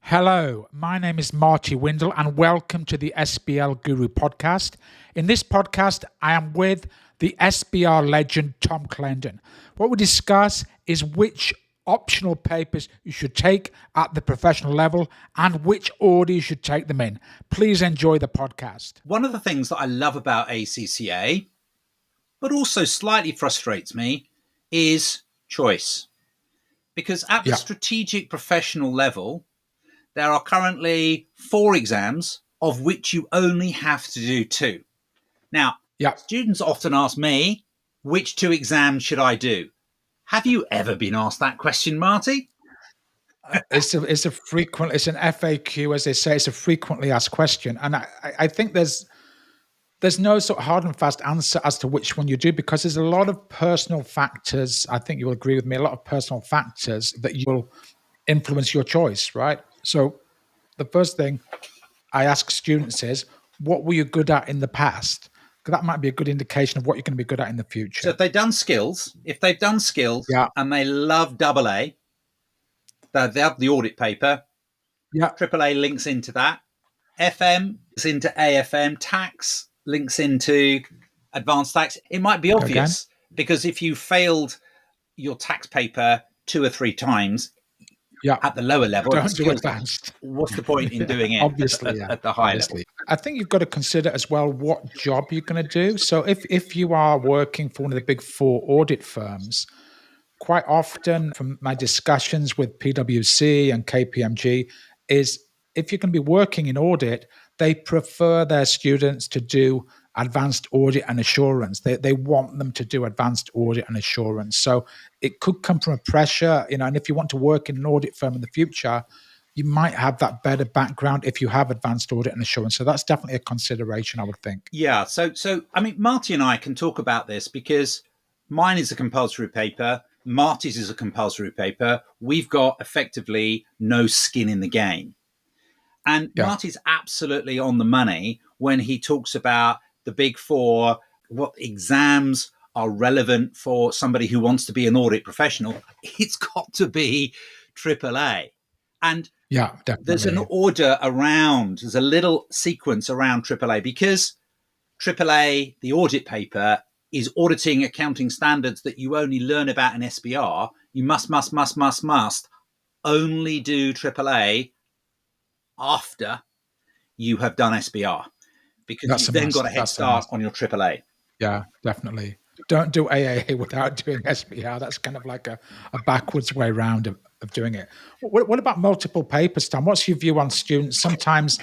Hello, my name is Marty Windle and welcome to the SBL Guru podcast. In this podcast, I am with the SBR legend Tom Clendon. What we discuss is which optional papers you should take at the professional level and which order you should take them in. Please enjoy the podcast. One of the things that I love about ACCA, but also slightly frustrates me, is choice. Because at the strategic professional level, there are currently 4 exams, of which you only have to do 2. Now, students often ask me, which 2 exams should I do? Have you ever been asked that question, Marty? It's an FAQ, as they say. It's a frequently asked question, and I think there's no sort of hard and fast answer as to which one you do, because there's a lot of personal factors. I think you'll agree with me. A lot of personal factors that will influence your choice, right? So the first thing I ask students is, what were you good at in the past? Because that might be a good indication of what you're going to be good at in the future. So if they've done skills and they love AA, they have the audit paper, AAA links into that, FM is into AFM, tax links into advanced tax. It might be obvious because if you failed your tax paper 2 or 3 times, at the lower level, don't do advanced. What's the point in doing it obviously, at the higher level? I think you've got to consider as well what job you're going to do. So if you are working for one of the big 4 audit firms, quite often from my discussions with PwC and KPMG is if you're going to be working in audit, they prefer their students to do advanced audit and assurance. They want them to do advanced audit and assurance. So it could come from a pressure, and if you want to work in an audit firm in the future, you might have that better background if you have advanced audit and assurance. So that's definitely a consideration, I would think. Yeah. So I mean, Marty and I can talk about this because mine is a compulsory paper. Marty's is a compulsory paper. We've got effectively no skin in the game. And Marty's absolutely on the money when he talks about the big 4, what exams are relevant for somebody who wants to be an audit professional. It's got to be AAA. And there's an order around, there's a little sequence around AAA because AAA, the audit paper, is auditing accounting standards that you only learn about in SBR. You must only do AAA after you have done SBR, because you've then got a head start on your AAA. Yeah, definitely. Don't do AAA without doing SBR. That's kind of like a backwards way around of doing it. What about multiple papers, Tom? What's your view on students? Sometimes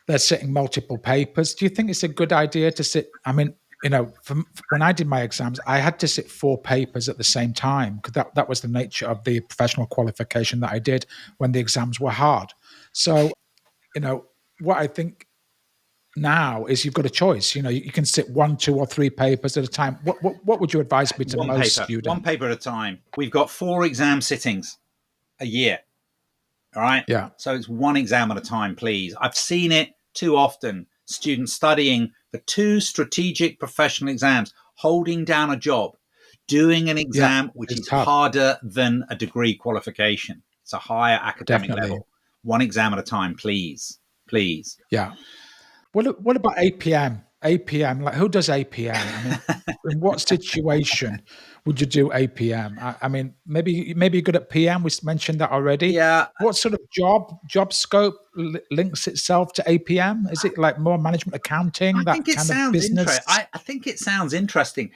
they're sitting multiple papers. Do you think it's a good idea to sit? I mean, when I did my exams, I had to sit 4 papers at the same time because that was the nature of the professional qualification that I did when the exams were hard. So, what I think now is you've got a choice. You can sit 1, 2, or 3 papers at a time. What would you advise me to most students? 1 paper at a time. We've got 4 exam sittings a year. All right. Yeah. So it's 1 exam at a time, please. I've seen it too often. Students studying for 2 strategic professional exams, holding down a job, doing an exam which is harder than a degree qualification. It's a higher academic level. 1 exam at a time, please. Please. Yeah. What about APM? APM, like who does APM? I mean, in what situation would you do APM? I mean, maybe you're good at PM. We mentioned that already. Yeah. What sort of job scope links itself to APM? Is it like more management accounting? I think it sounds interesting. I think it sounds interesting.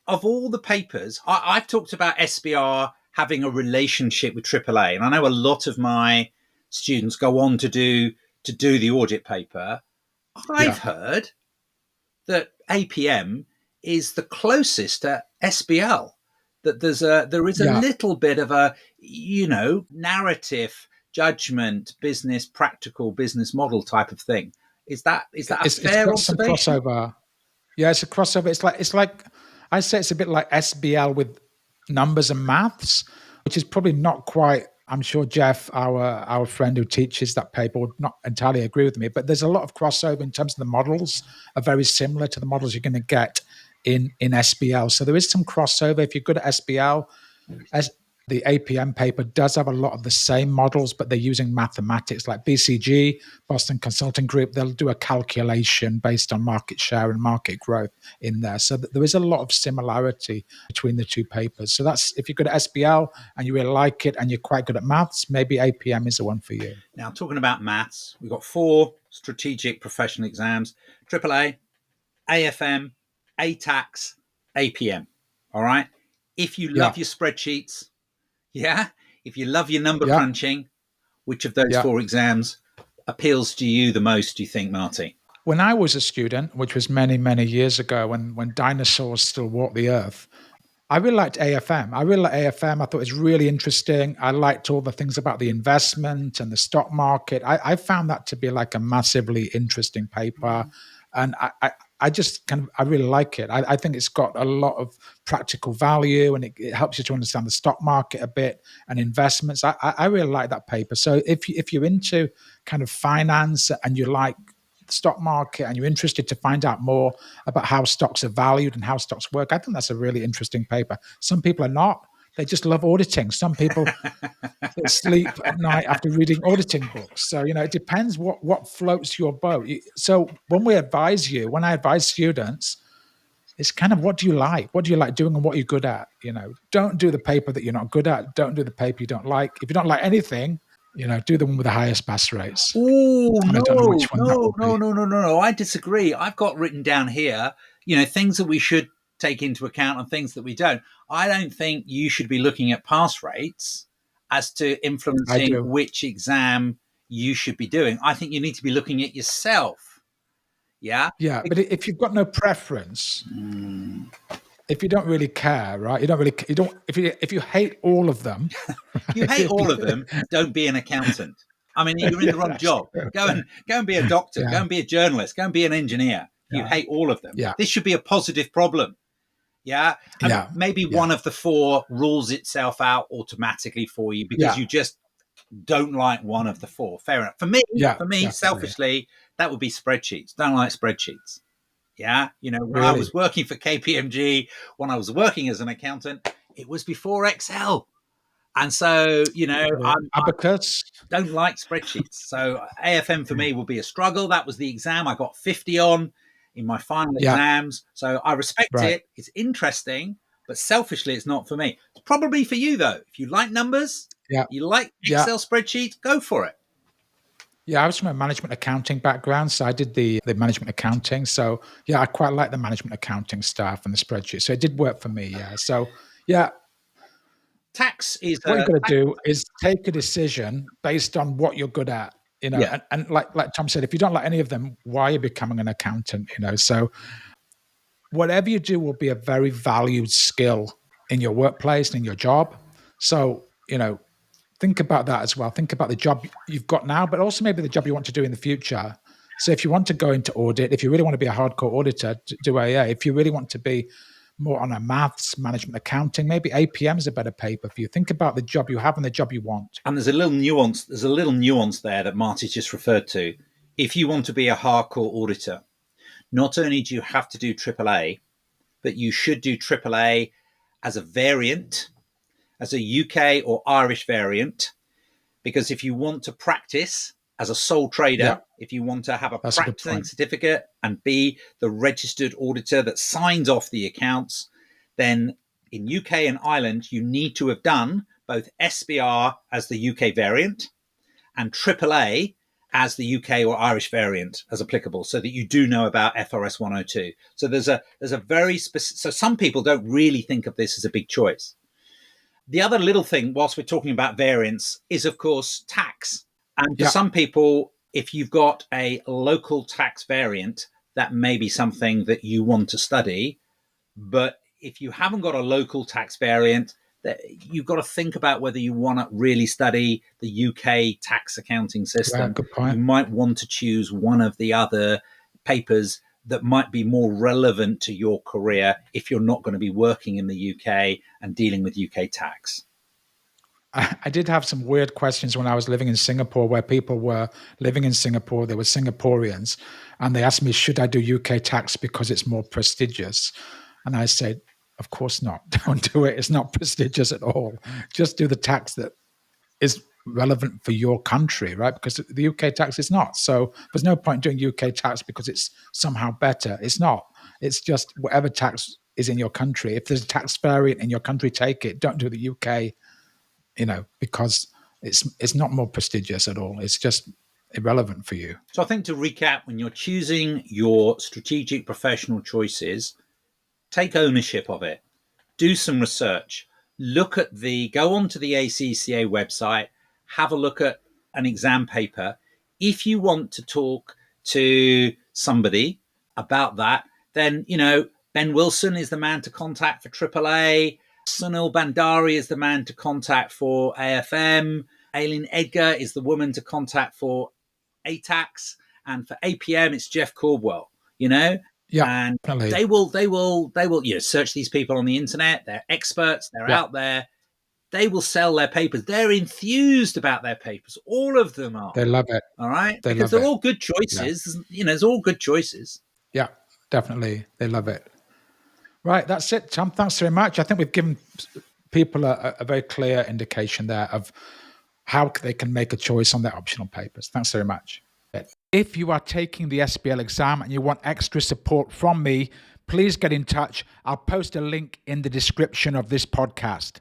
Of all the papers, I've talked about SBR having a relationship with AAA, and I know a lot of my students go on to do the audit paper. I've heard that APM is the closest to SBL, that there is a little bit of a, narrative, judgment, practical business model type of thing. Is that a fair observation? Some crossover. Yeah, it's a crossover. It's like I say it's a bit like SBL with numbers and maths, which is probably not quite. I'm sure Jeff, our friend who teaches that paper, would not entirely agree with me, but there's a lot of crossover in terms of the models are very similar to the models you're going to get in SBL. So there is some crossover. If you're good at SBL, The APM paper does have a lot of the same models, but they're using mathematics like BCG, Boston Consulting Group. They'll do a calculation based on market share and market growth in there. So there is a lot of similarity between the two papers. So that's, if you're good at SBL and you really like it and you're quite good at maths, maybe APM is the one for you. Now, talking about maths, we've got 4 strategic professional exams: AAA, AFM, ATAX, APM. All right. If you love your spreadsheets, if you love your number crunching, which of those 4 exams appeals to you the most, do you think, Marty? When I was a student, which was many, many years ago, when dinosaurs still walked the earth, I really liked AFM. I thought it was really interesting. I liked all the things about the investment and the stock market. I found that to be like a massively interesting paper. And I really like it. I think it's got a lot of practical value, and it helps you to understand the stock market a bit and investments. I really like that paper. So if you're into kind of finance and you like the stock market and you're interested to find out more about how stocks are valued and how stocks work, I think that's a really interesting paper. Some people are not. They just love auditing. Some people sleep at night after reading auditing books. So, it depends what floats your boat. So when I advise students, it's kind of, what do you like? What do you like doing and what you're good at? Don't do the paper that you're not good at. Don't do the paper you don't like. If you don't like anything, do the one with the highest pass rates. Oh, no. I disagree. I've got written down here, things that we should take into account and things that we don't. I don't think you should be looking at pass rates as to influencing which exam you should be doing. I think you need to be looking at yourself. Yeah. Yeah. But if you've got no preference, if you don't really care, right? If you hate all of them, you hate all of them, don't be an accountant. I mean, you're in the wrong job. Go and be a doctor, go and be a journalist, go and be an engineer. You hate all of them. Yeah. This should be a positive problem. Yeah. Maybe one of the 4 rules itself out automatically for you because you just don't like one of the 4. Fair enough. For me, selfishly, that would be spreadsheets. Don't like spreadsheets. Yeah. When I was working for KPMG, when I was working as an accountant, it was before Excel. And so, I don't like spreadsheets. So AFM for me will be a struggle. That was the exam I got 50 on in my final exams. So I respect it. It's interesting, but selfishly, it's not for me. It's probably for you, though. If you like numbers, you like Excel spreadsheets, go for it. Yeah, I was from a management accounting background, so I did the management accounting. So, I quite like the management accounting stuff and the spreadsheet. So it did work for me, So, tax is what you've got to do is take a decision based on what you're good at. And like Tom said, if you don't like any of them, why are you becoming an accountant? So whatever you do will be a very valued skill in your workplace and in your job. So, think about that as well. Think about the job you've got now, but also maybe the job you want to do in the future. So if you want to go into audit, if you really want to be a hardcore auditor, do AA. If you really want to be more on a maths, management accounting, maybe APM is a better paper for you. Think about the job you have and the job you want. And there's a little nuance there that Marty just referred to. If you want to be a hardcore auditor, not only do you have to do AAA, but you should do AAA as a variant, as a UK or Irish variant, because if you want to practice as a sole trader, if you want to have a practicing certificate and be the registered auditor that signs off the accounts, then in UK and Ireland, you need to have done both SBR as the UK variant and AAA as the UK or Irish variant as applicable, so that you do know about FRS 102. So there's a very specific, so some people don't really think of this as a big choice. The other little thing, whilst we're talking about variants, is, of course, tax. And for some people, if you've got a local tax variant, that may be something that you want to study. But if you haven't got a local tax variant, you've got to think about whether you want to really study the UK tax accounting system. Good point. You might want to choose one of the other papers that might be more relevant to your career if you're not going to be working in the UK and dealing with UK tax. I did have some weird questions when I was living in Singapore, where people were living in Singapore, they were Singaporeans, and they asked me, should I do UK tax because it's more prestigious? And I said, Of course not. Don't do it. It's not prestigious at all. Just do the tax that is relevant for your country, right? Because the UK tax is not. So there's no point doing UK tax because it's somehow better. It's not. It's just whatever tax is in your country. If there's a tax variant in your country, take it. Don't do the UK, because it's not more prestigious at all. It's just irrelevant for you. So I think to recap, when you're choosing your strategic professional choices, take ownership of it. Do some research. Go onto the ACCA website, have a look at an exam paper. If you want to talk to somebody about that, then, Ben Wilson is the man to contact for AAA. Sunil Bandari is the man to contact for AFM. Aileen Edgar is the woman to contact for ATAX. And for APM, it's Jeff Caldwell, Yeah, and definitely. they will search these people on the internet. They're experts. They're out there. They will sell their papers. They're enthused about their papers. All of them are. They love it. All right. They because love they're it. all good choices. There's all good choices. Yeah, definitely. They love it. Right. That's it, Tom. Thanks very much. I think we've given people a very clear indication there of how they can make a choice on their optional papers. Thanks very much. If you are taking the SBL exam and you want extra support from me, please get in touch. I'll post a link in the description of this podcast.